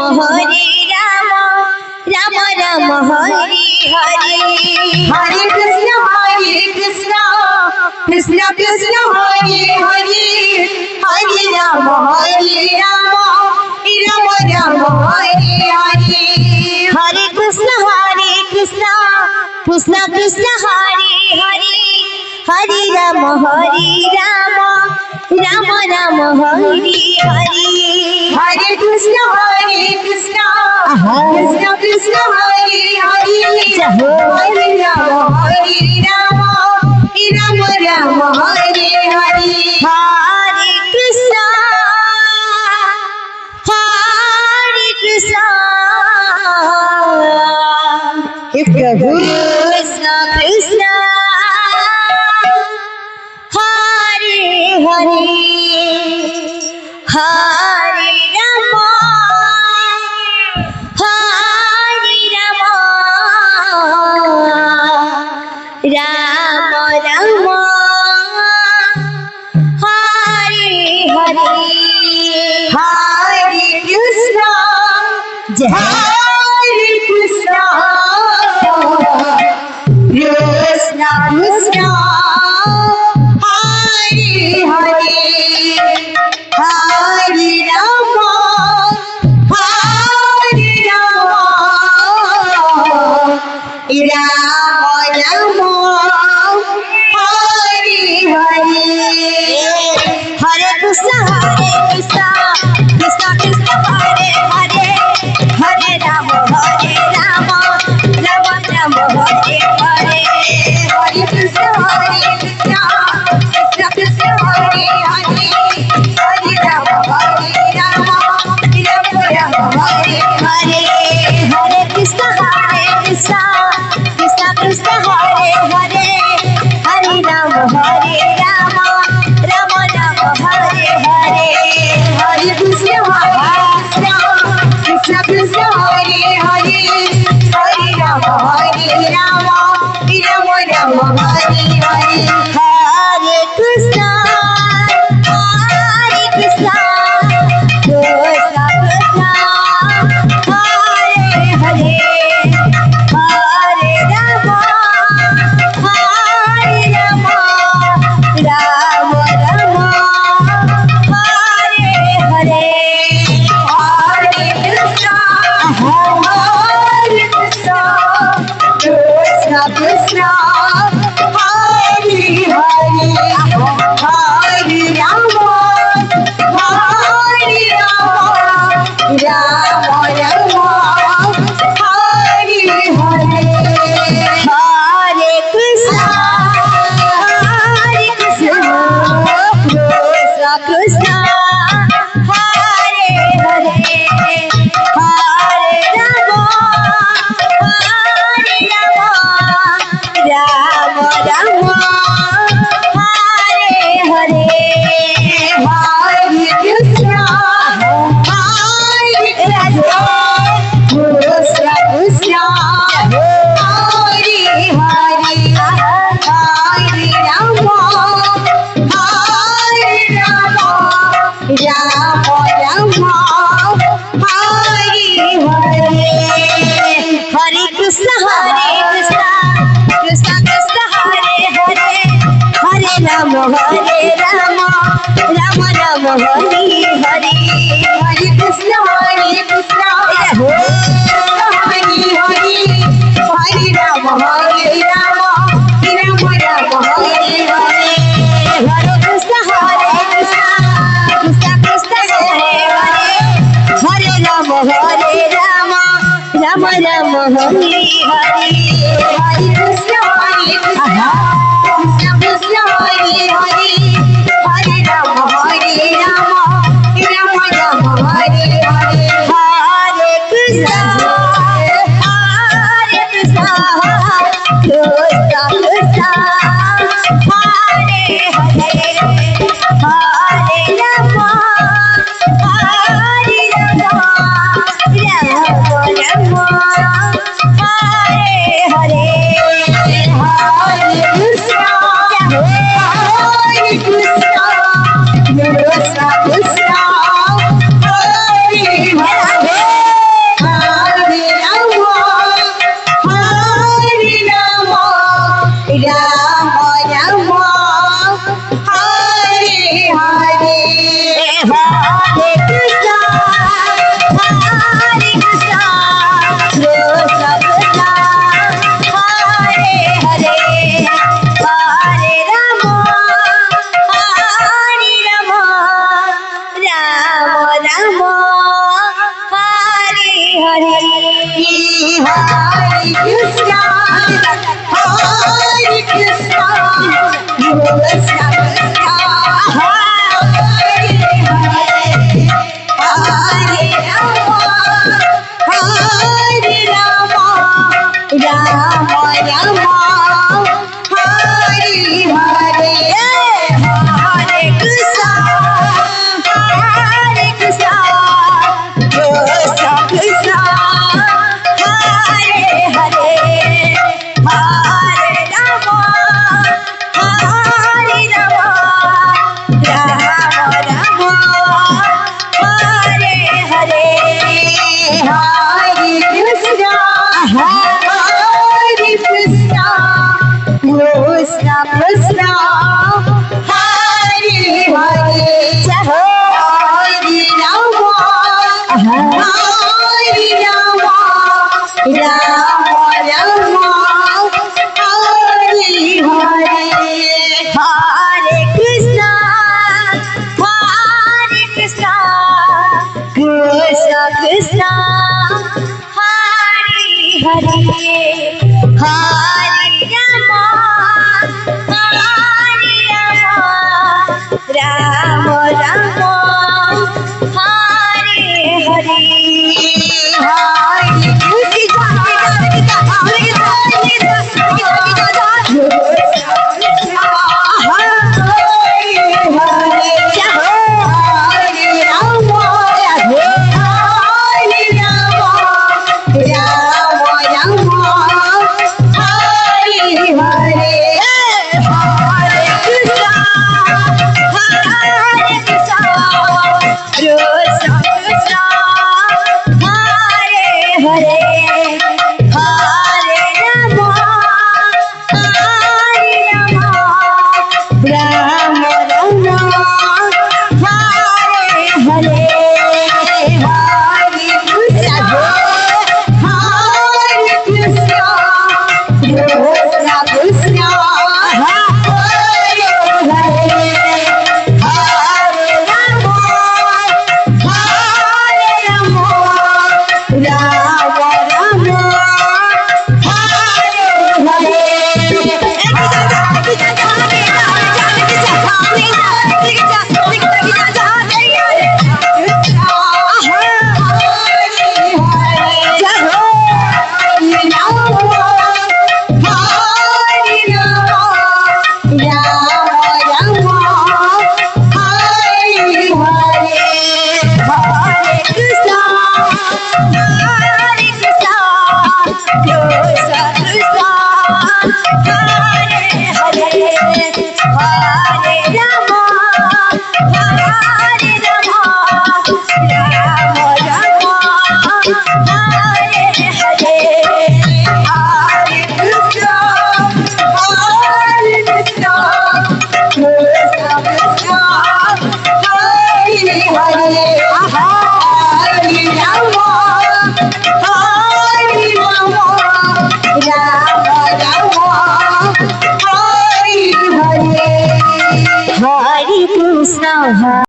Hare Ram Ram Ram Hare Hare Hare Krishna Krishna Krishna Krishna Hare Hare Hare Ram Ram Ram Hare Hare Hare Krishna Krishna Krishna Hare Hare Hare Ram Ram Ram Hare Hare Hare Krishna Krishna Krishna Krishna Hare Hare Hare Ram Ram Ram Hare Hare Hare Krishna Prabhu Krishna Krishna Hare Hare Hare Ram Ram Ram Hare Hare Hare Krishna Jai Hare Krishna Krishna Krishna Hare Hare Hare Ram Ram Hare Hare Hare Krishna Krishna Krishna Hare Hare Hare Ram Ram Ram Hare Hare Hare Krishna Krishna Krishna Hare Hare Hare Ram Ram Ram Hare Hare Hare Krishna Krishna Krishna Hare Hare Hare Ram Ram Ram Hare Hare Hare Krishna Krishna Krishna Hare Hare Hare Ram Ram Ram Hare Hare Hare Krishna Krishna Krishna Hare Hare Hare Ram Ram Ram Hare Hare Hare Krishna Krishna Krishna Hare Hare Hare Ram Ram Ram Hare Hare Hare Krishna Krishna Krishna Hare Hare Hare Ram Ram Ram Hare Hare Hare Krishna Krishna Krishna Hare Hare Hare Ram Ram Ram Hare Hare Hare Krishna Krishna Krishna Hare Hare Hare Ram Ram Ram Hare Hare Hare Krishna Krishna Hare Hare Hare Ram Ram Ram Hare Hare Hare Krishna Krishna Krishna Hare Hare Hare Ram Ram Ram Hare Hare Hare Krishna Krishna Krishna Hare Hare Hare Ram Ram Ram Hare Hare Hare Krishna Krishna Krishna Hare Hare Hare Ram Ram Hare Hare Hare Krishna Krishna Krishna Hare Hare Krishna, Hari Hari, Hari Rama, Hari Rama, Rama Rama, Hari Hari, Hari Krishna, Krishna.